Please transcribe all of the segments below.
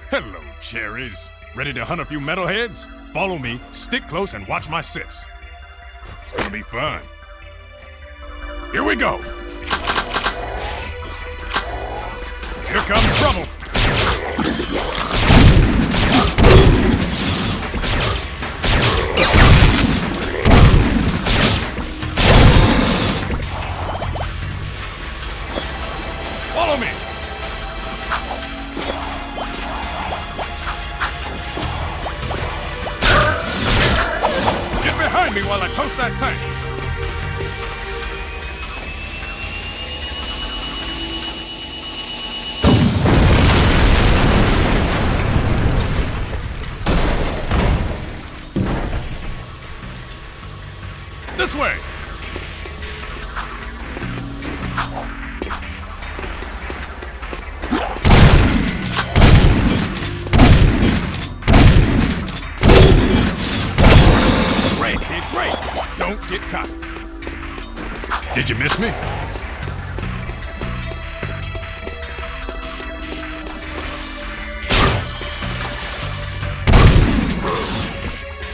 Hello, cherries. Ready to hunt a few metalheads? Follow me, stick close, and watch my six. It's gonna be fun. Here we go. Here comes trouble. Follow me. Get behind me while I toast that tank. This way! Great, kid, great! Don't get caught. Did you miss me?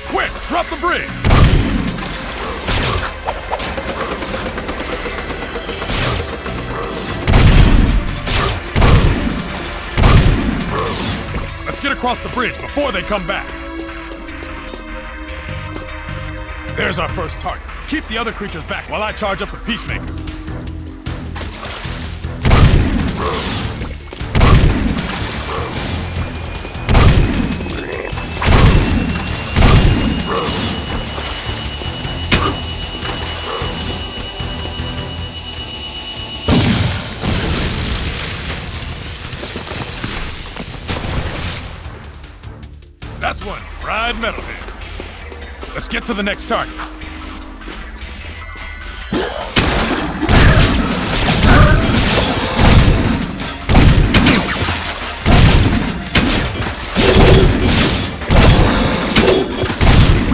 Quick, drop the bridge! Let's get across the bridge before they come back. There's our first target. Keep the other creatures back while I charge up the Peacemaker. That's one fried metalhead. Let's get to the next target.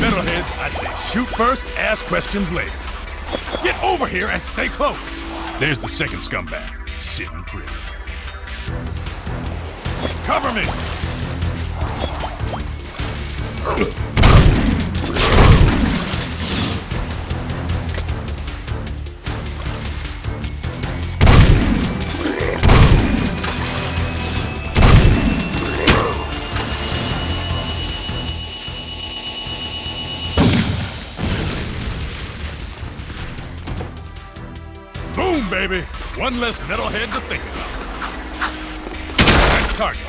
Metalheads, I say shoot first, ask questions later. Get over here and stay close. There's the second scumbag, sitting pretty. Cover me! Boom, baby! One less metalhead to think about. Next target.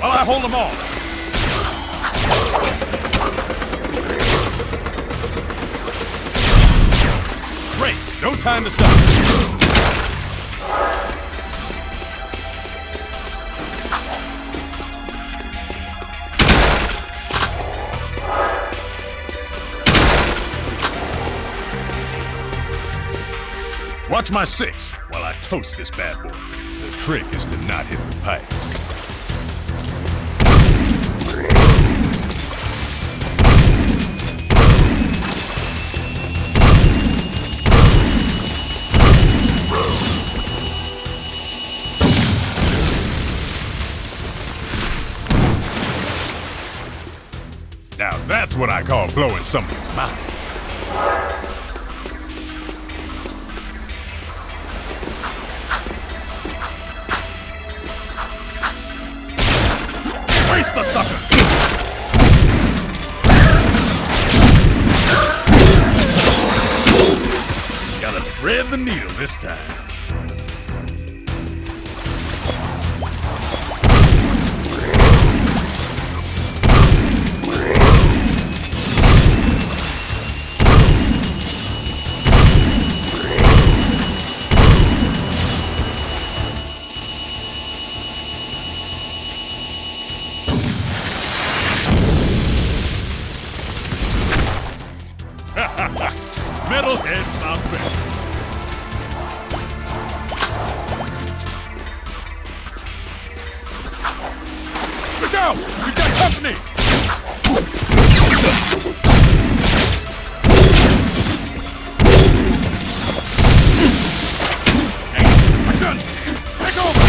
While I hold them all. Great, no time to suffer. Watch my six while I toast this bad boy. The trick is to not hit the pipes. Now that's what I call blowing someone's mind. Waste the sucker! Gotta thread the needle this time. Metalheads are ready. out! We got company! Hey, my gun! Take over!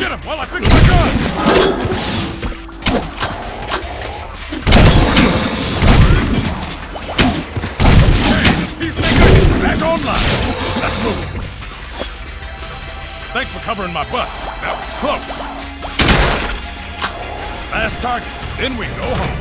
Get him while I fix my gun! Back online! Let's move! Thanks for covering my butt. That was close. Last target, then we go home.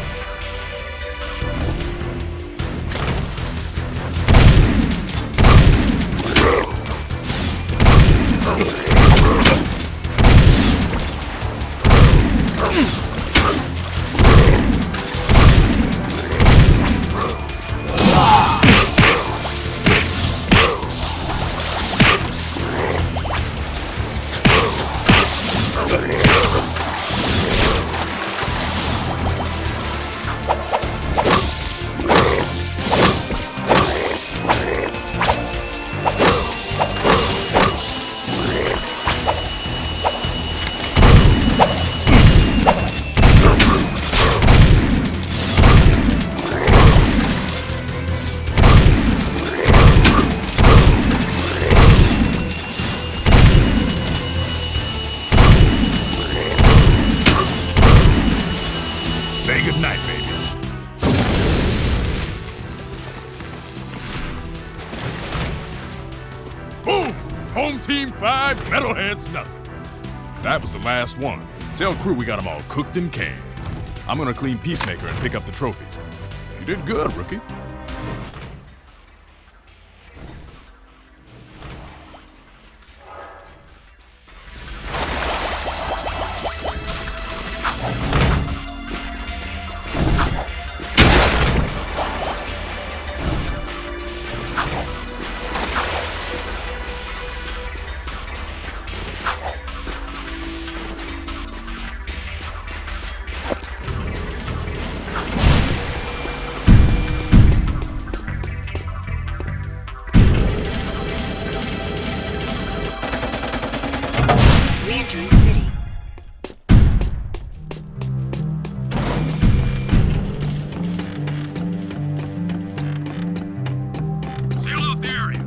Say goodnight, baby. Boom! Home team 5, metalheads nothing. That was the last one. Tell crew we got them all cooked and canned. I'm gonna clean Peacemaker and pick up the trophies. You did good, rookie. Re-entering city. Seal off the area.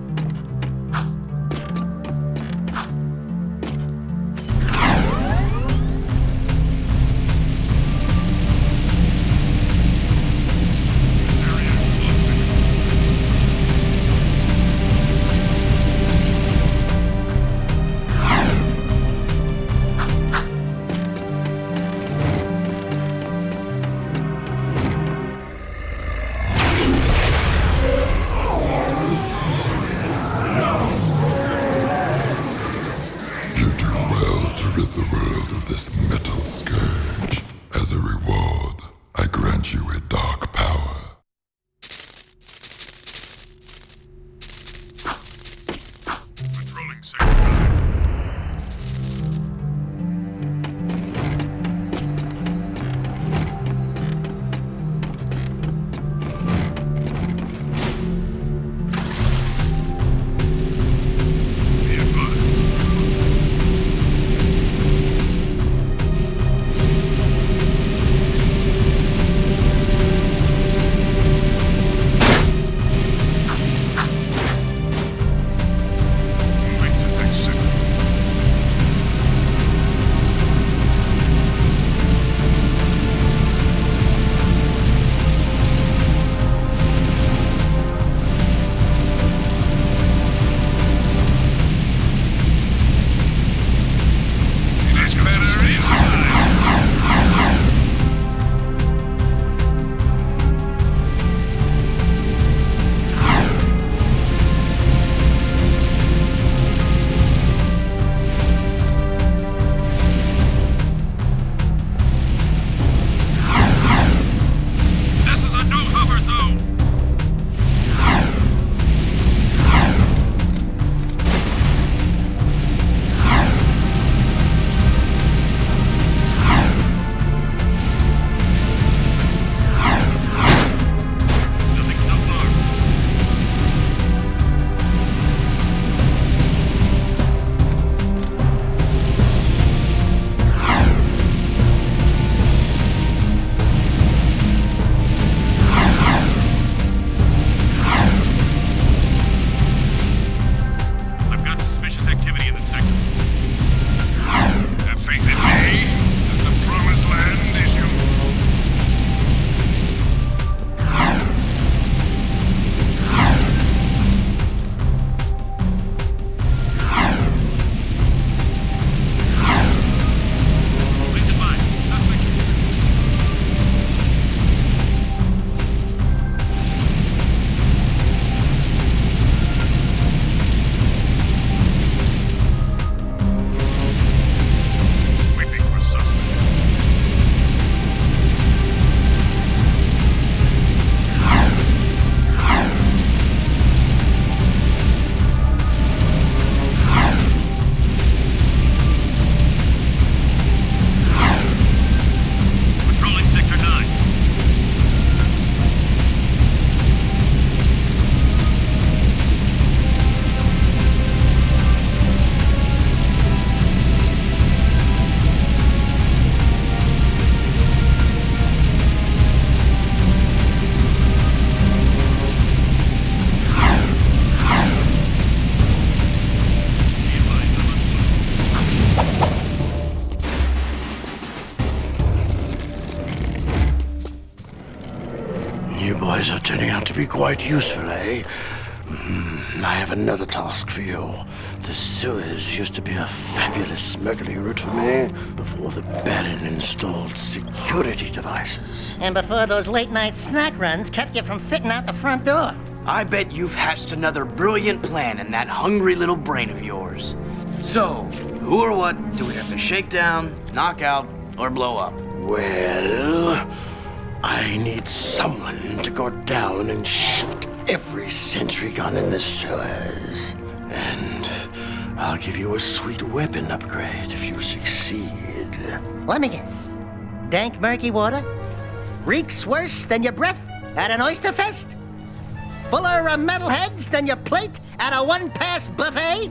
out to be quite useful, eh? I have another task for you. The sewers used to be a fabulous smuggling route for me before the Baron installed security devices. And before those late-night snack runs kept you from fitting out the front door. I bet you've hatched another brilliant plan in that hungry little brain of yours. So, who or what do we have to shake down, knock out, or blow up? Well, I need someone to go down and shoot every sentry gun in the sewers. And I'll give you a sweet weapon upgrade if you succeed. Let me guess. Dank murky water? Reeks worse than your breath at an oyster fest? Fuller of metalheads than your plate at a one-pass buffet?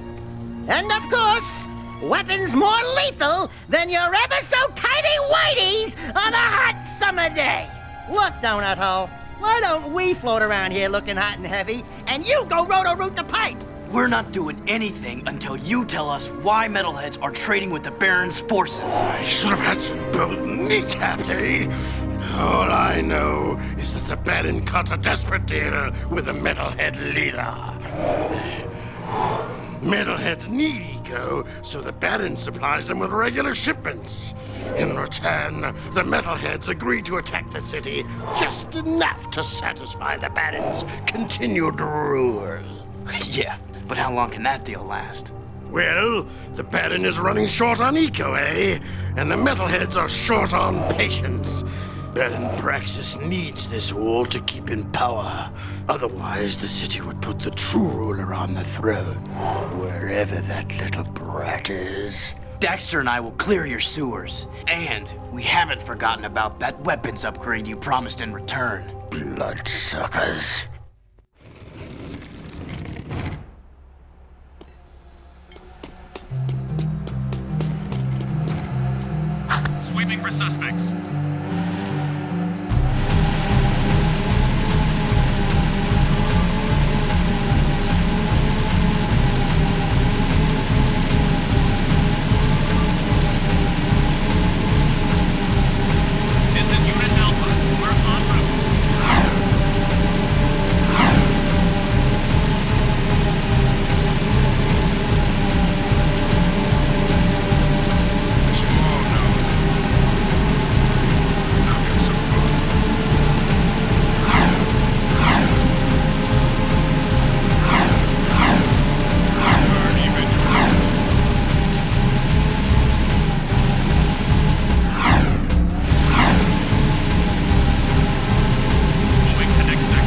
And of course, weapons more lethal than your ever-so-tiny whiteys on a hot summer day. Look, Donut Hole, why don't we float around here looking hot and heavy, and you go roto-root the pipes? We're not doing anything until you tell us why metalheads are trading with the Baron's forces. I should have had you both kneecapped, eh? All I know is that the Baron cut a desperate deal with the Metalhead leader. Metalheads need eco, so the Baron supplies them with regular shipments. In return, the Metalheads agree to attack the city just enough to satisfy the Baron's continued rule. Yeah, but how long can that deal last? Well, the Baron is running short on eco, eh? And the Metalheads are short on patience. Baron Praxis needs this wall to keep in power. Otherwise, the city would put the true ruler on the throne, wherever that little brat is. Daxter and I will clear your sewers. And we haven't forgotten about that weapons upgrade you promised in return. Bloodsuckers. Sweeping for suspects. This is Unit Alpha. We're en route. Moving to next sector.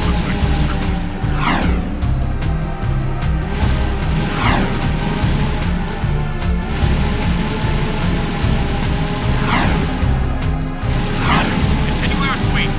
Suspects restricted. Continue our sweep.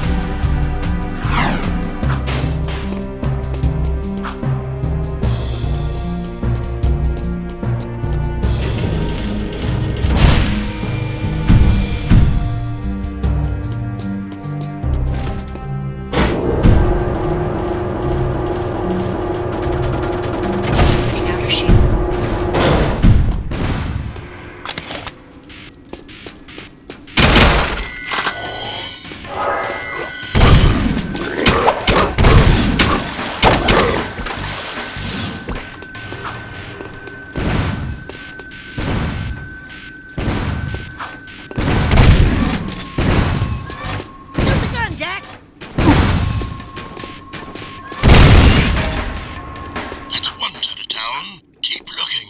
Opening outer shield. Shoot the gun, Jack! That's one side of town. Keep looking.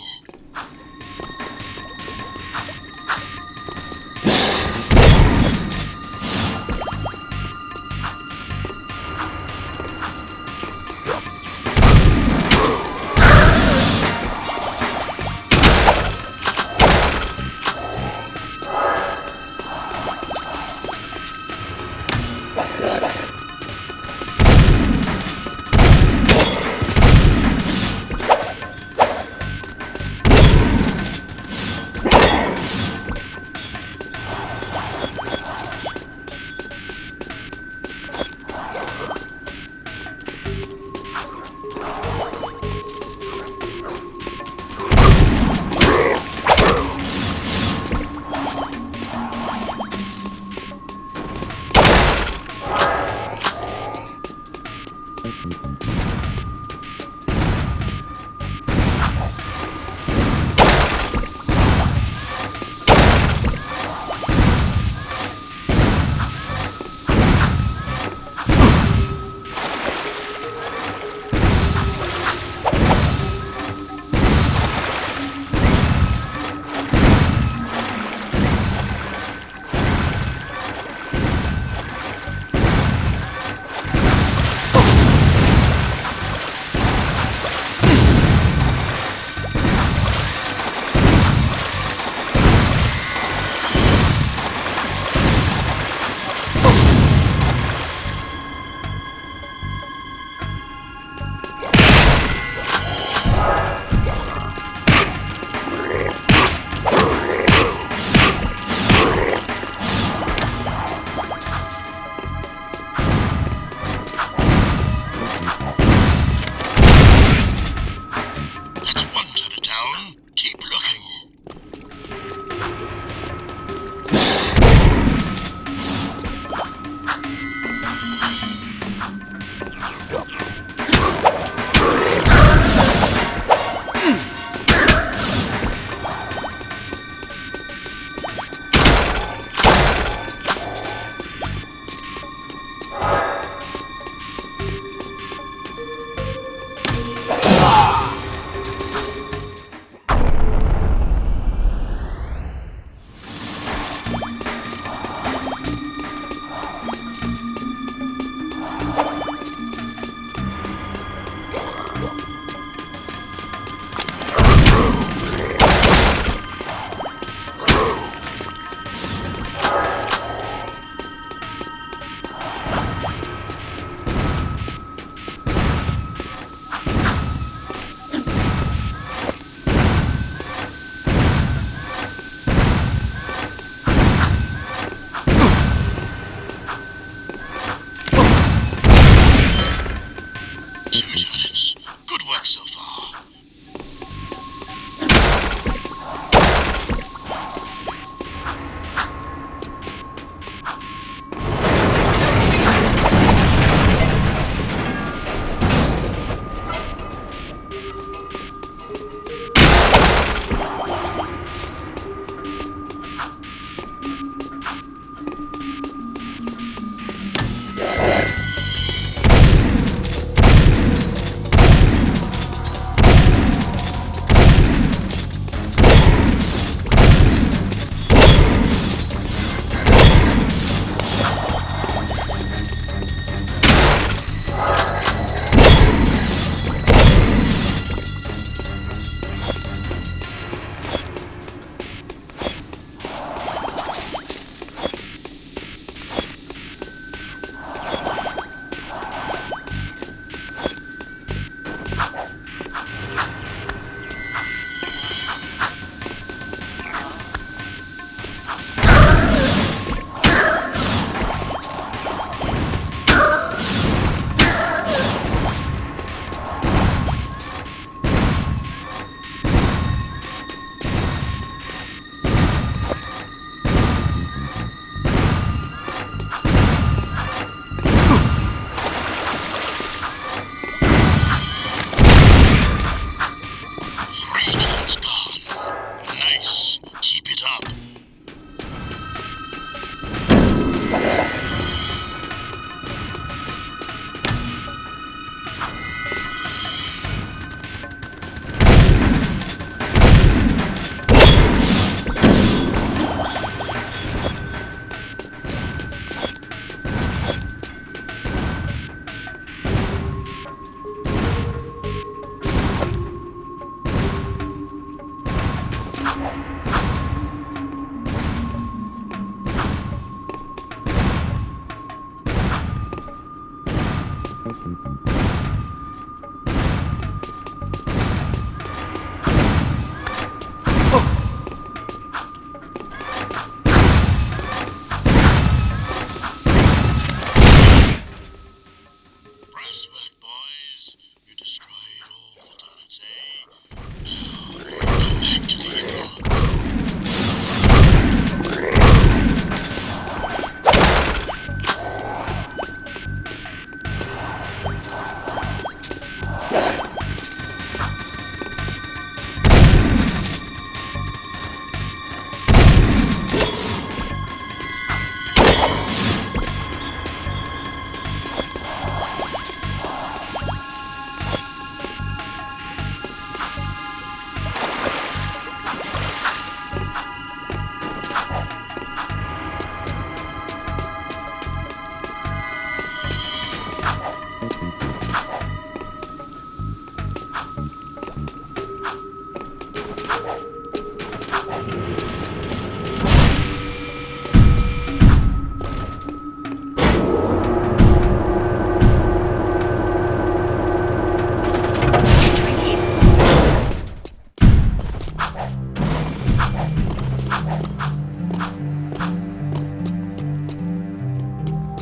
Entering Haven City.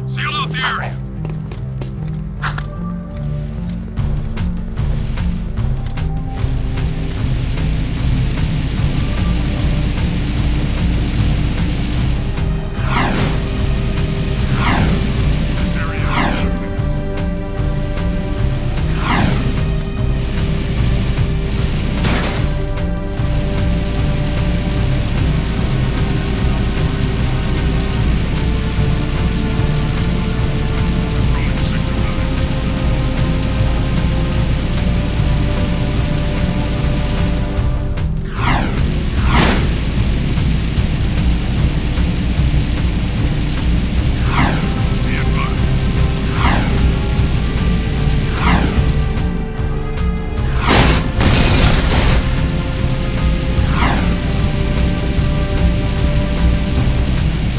Seal off the area. This area is adequate. Rolling sector 9. Be advised.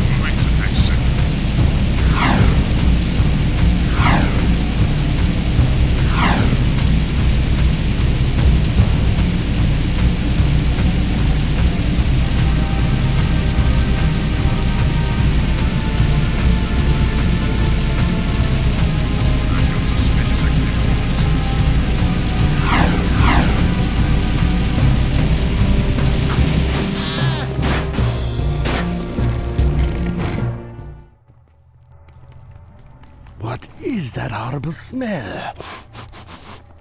Moving to next sector. I feel suspicious activities. What is that horrible smell?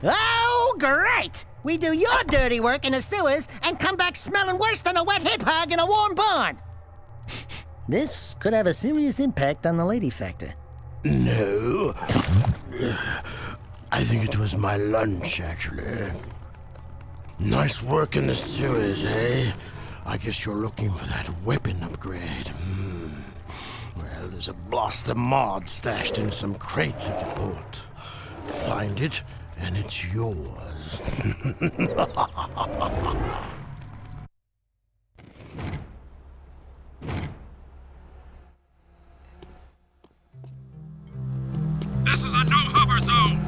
Oh, great! We do your dirty work in the sewers and come back smelling worse than a wet hip hog in a warm barn. This could have a serious impact on the lady factor. No. I think it was my lunch, actually. Nice work in the sewers, eh? I guess you're looking for that weapon upgrade. Well, there's a blaster mod stashed in some crates at the port. Find it, and it's yours. This is a no-hover zone.